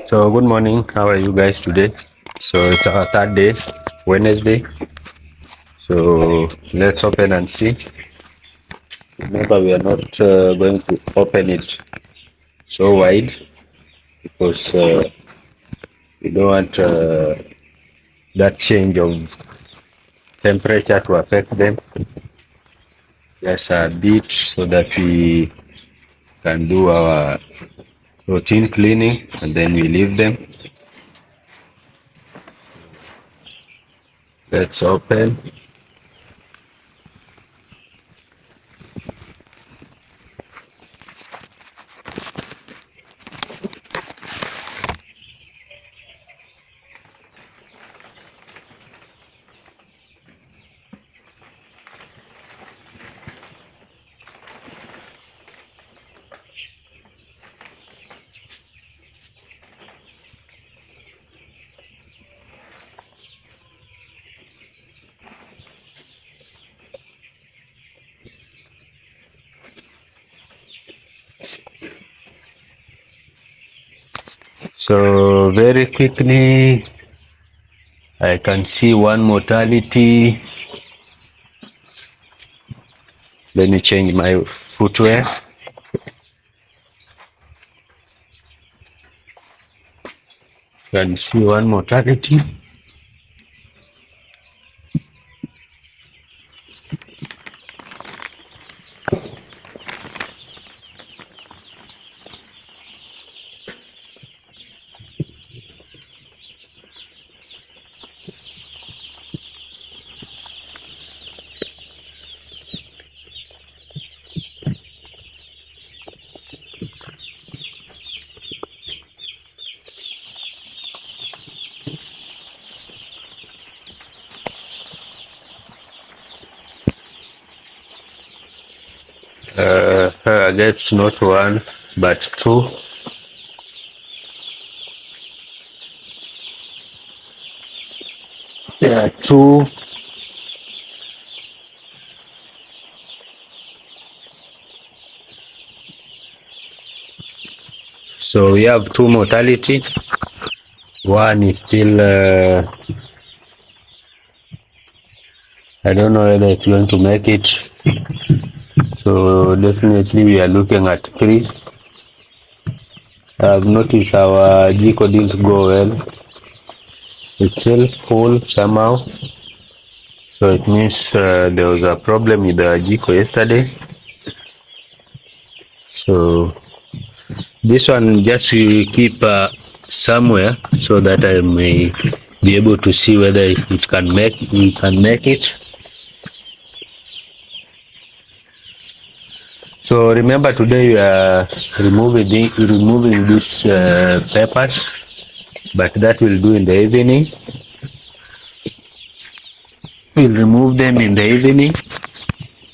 So good morning. How are you guys today? So it's our third day, Wednesday. So let's open and see. Remember, we are not going to open it so wide because we don't want that change of temperature to affect them. Just a bit so that we can do our routine cleaning and then we leave them. Let's open. So very quickly, I can see one mortality. Let me change my footwear. Can see one mortality. That's not one, but two. Yeah, two. So we have two mortality. One is still, I don't know whether it's going to make it. So definitely we are looking at three. I've noticed our Jiko didn't go well. It's still full somehow. So it means there was a problem with the Jiko yesterday. So this one just keep somewhere so that I may be able to see whether it can make it. So remember, today we are removing these peppers, but that will do in the evening. We'll remove them in the evening,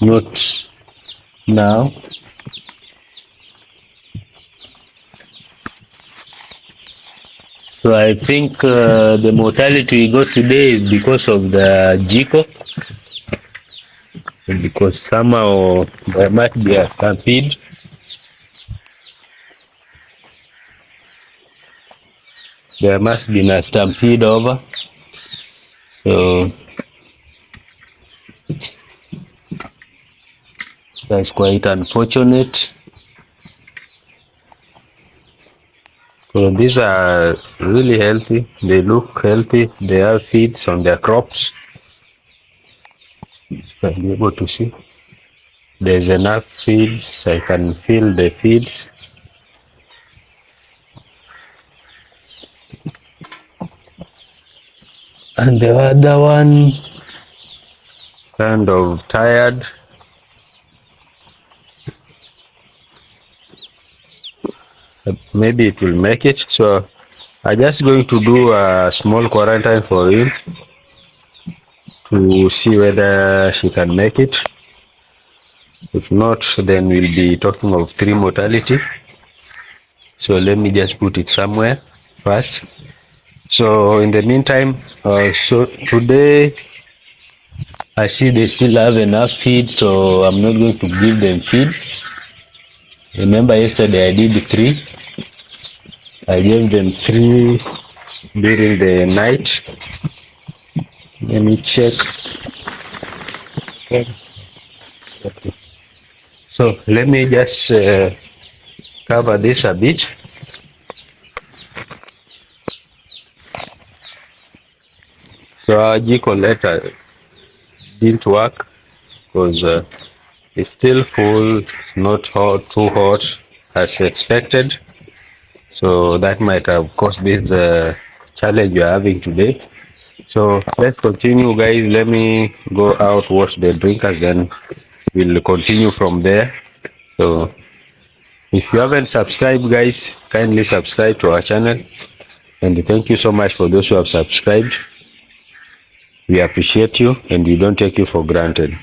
not now. So I think the mortality we got today is because of the Jiko, because somehow there might be a stampede. There must be a stampede over. So that's quite unfortunate. So these are really healthy. They look healthy. They have feeds on their crops. You can be able to see. There's enough feeds. I can feel the feeds. And the other one kind of tired. Maybe it will make it. So I'm just going to do a small quarantine for him to see whether she can make it. If not, then we'll be talking of three mortality. So let me just put it somewhere first. So in the meantime, so today I see they still have enough feed, so I'm not going to give them feeds. Remember yesterday I did 3. I gave them 3 during the night. Let me check. Okay. So let me just cover this a bit. So our G collector didn't work because it's still full, it's not hot, too hot as expected. So that might have caused this challenge you're having today. So let's continue, guys. Let me go out, wash the drinkers, then we'll continue from there. So if you haven't subscribed, guys, kindly subscribe to our channel. And thank you so much for those who have subscribed. We appreciate you and we don't take you for granted.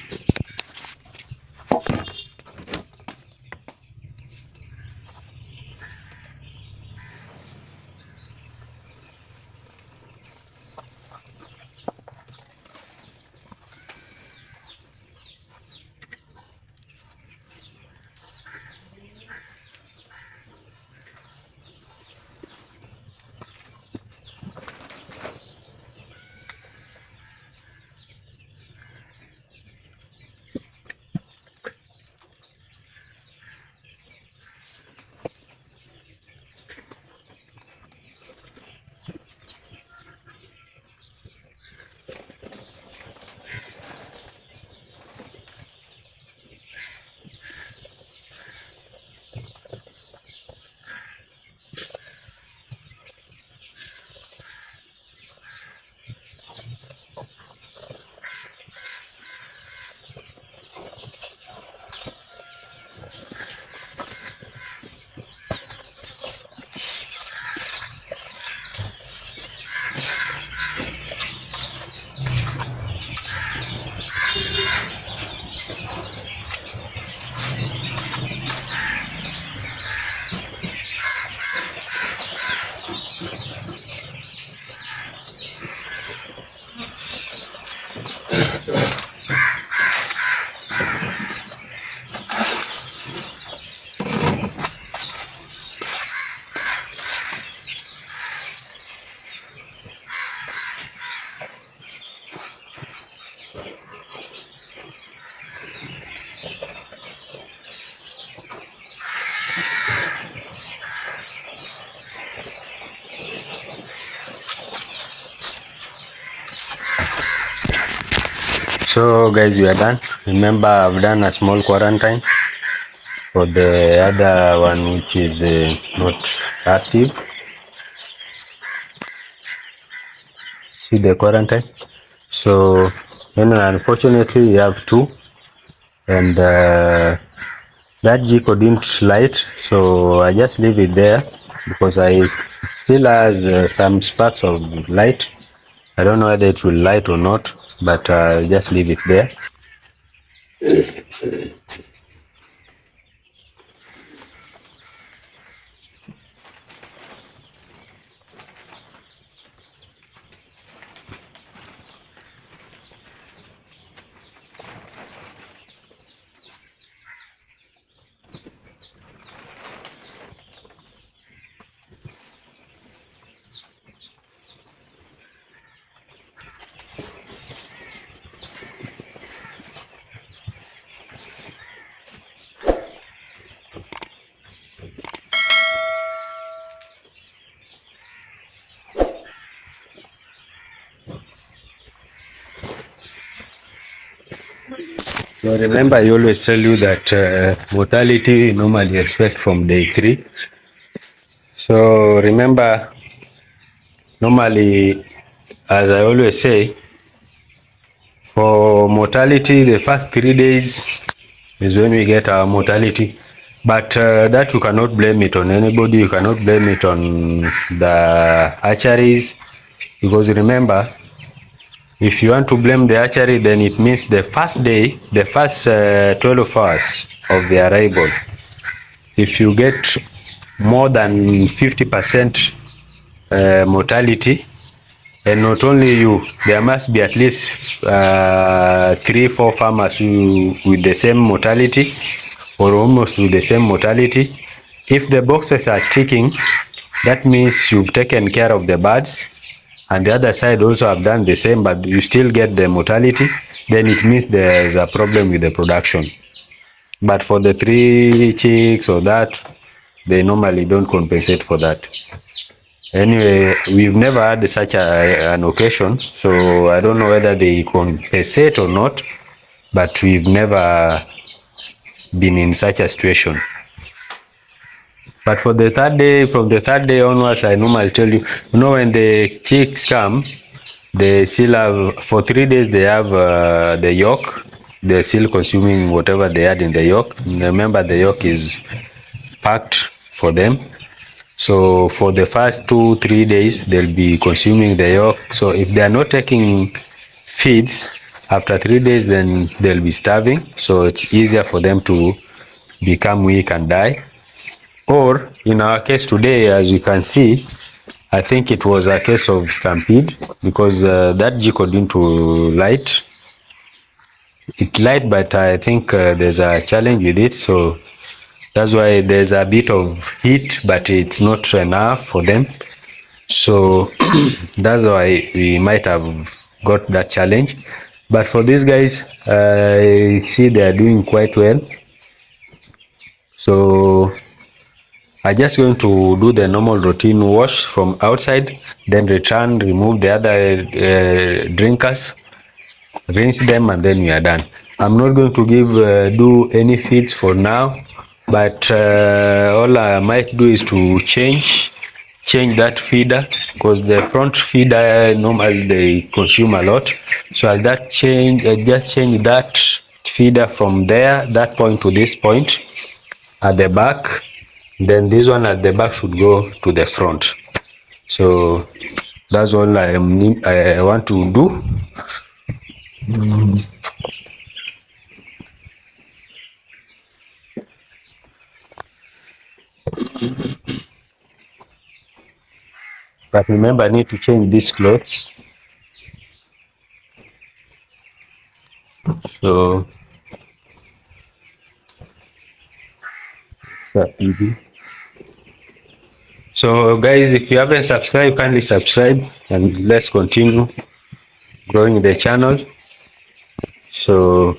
So guys, we are done. Remember, I've done a small quarantine for the other one which is not active. See the quarantine. So unfortunately we have 2, and that Gco didn't light, so I just leave it there because it still has some sparks of light. I don't know whether it will light or not, but just leave it there. So remember, I always tell you that mortality normally expect from day 3. So remember, normally, as I always say, for mortality, the first 3 days is when we get our mortality. But that you cannot blame it on anybody. You cannot blame it on the hatcheries, because remember, if you want to blame the hatchery, then it means the first day, the first 12 hours of the arrival, if you get more than 50% mortality, and not only you, there must be at least 3-4 farmers with the same mortality or almost with the same mortality. If the boxes are ticking, That means you've taken care of the birds, and the other side also have done the same, but you still get the mortality. Then it means there's a problem with the production. But for the three chicks or that, they normally don't compensate for that. Anyway, we've never had such an occasion, so I don't know whether they compensate or not, but we've never been in such a situation. But for the third day, from the third day onwards, I normally tell you, when the chicks come, they still have, for 3 days, they have the yolk. They're still consuming whatever they had in the yolk. Remember, the yolk is packed for them. So for the first 2 3 days, they'll be consuming the yolk. So if they are not taking feeds after 3 days, then they'll be starving. So it's easier for them to become weak and die. Or in our case today, as you can see, I think it was a case of stampede because that jiko didn't light. It light, but I think there's a challenge with it. So that's why there's a bit of heat, but it's not enough for them. So that's why we might have got that challenge. But for these guys, I see they are doing quite well. So I just going to do the normal routine wash from outside, then return, remove the other drinkers, rinse them, and then we are done. I'm not going to do any feeds for now, but all I might do is to change that feeder, because the front feeder normally they consume a lot. So as that change, just change that feeder from there, that point to this point at the back. Then this one at the back should go to the front. So that's all I want to do. But remember, I need to change these clothes. So easy. So guys, if you haven't subscribed, kindly subscribe, and let's continue growing the channel. So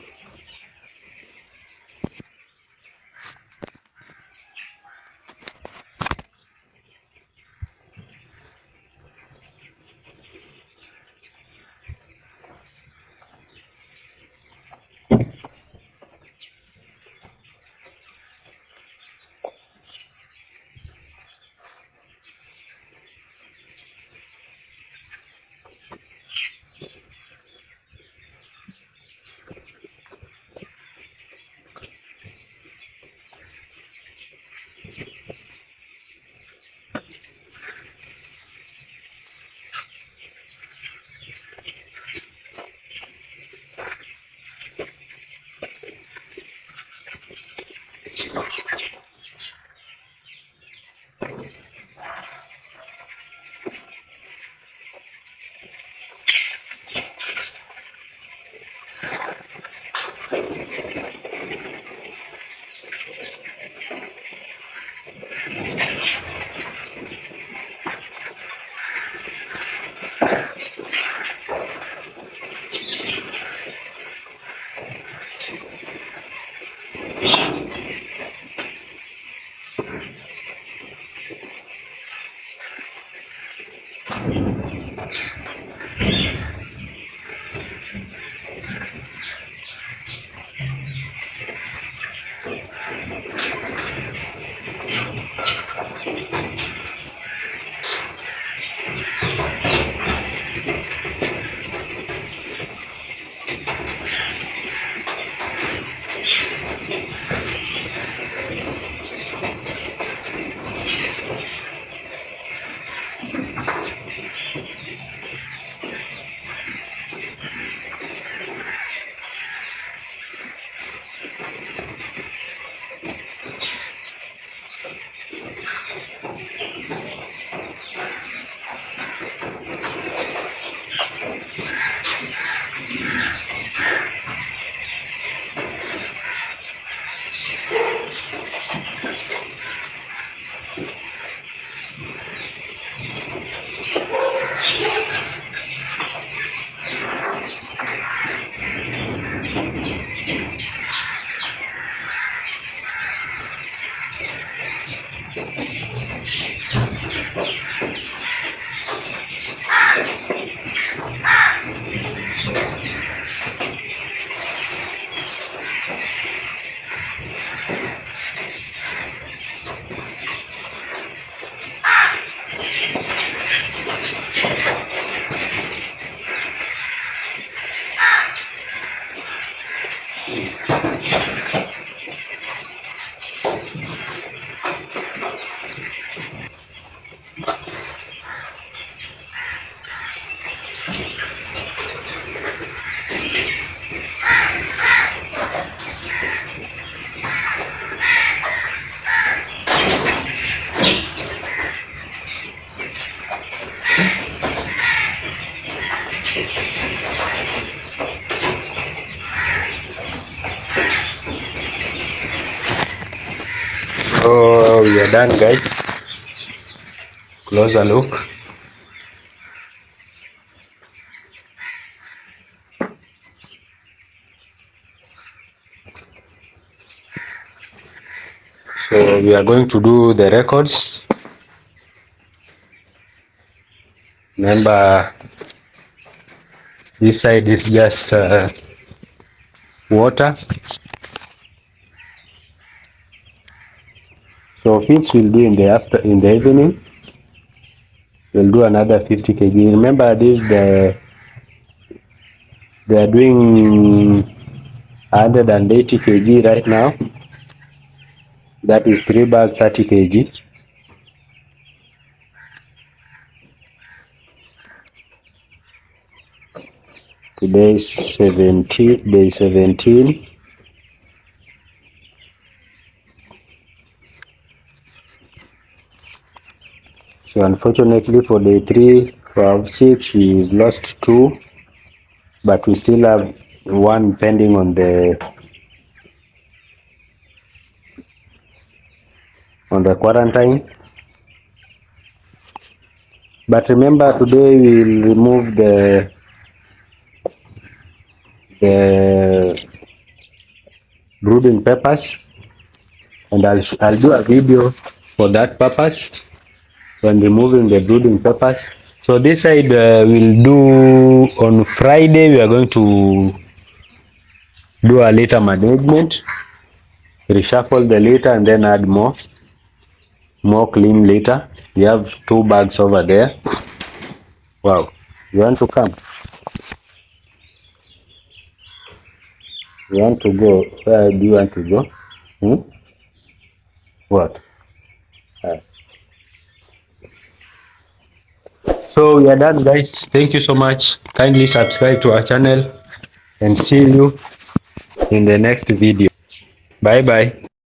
So we are done, guys. Closer look. So we are going to do the records. Remember, this side is just water. So feeds will do in the evening. We'll do another 50 kg. Remember this, they are doing 180 kg right now. That is 3 bag 30 kg. Today is 17, day 17. So unfortunately for day 3, for our chicks, we've lost 2, but we still have 1 pending on the quarantine. But remember, today we'll remove the brooding peppers, and I'll do a video for that purpose when removing the brooding peppers. So this side we'll do on Friday. We are going to do a litter management, reshuffle the litter, and then add more clean litter. We have 2 bags over there. Wow, you want to come? You want to go? Where do you want to go? What? So we are done, guys. Thank you so much. Kindly subscribe to our channel and see you in the next video. Bye bye.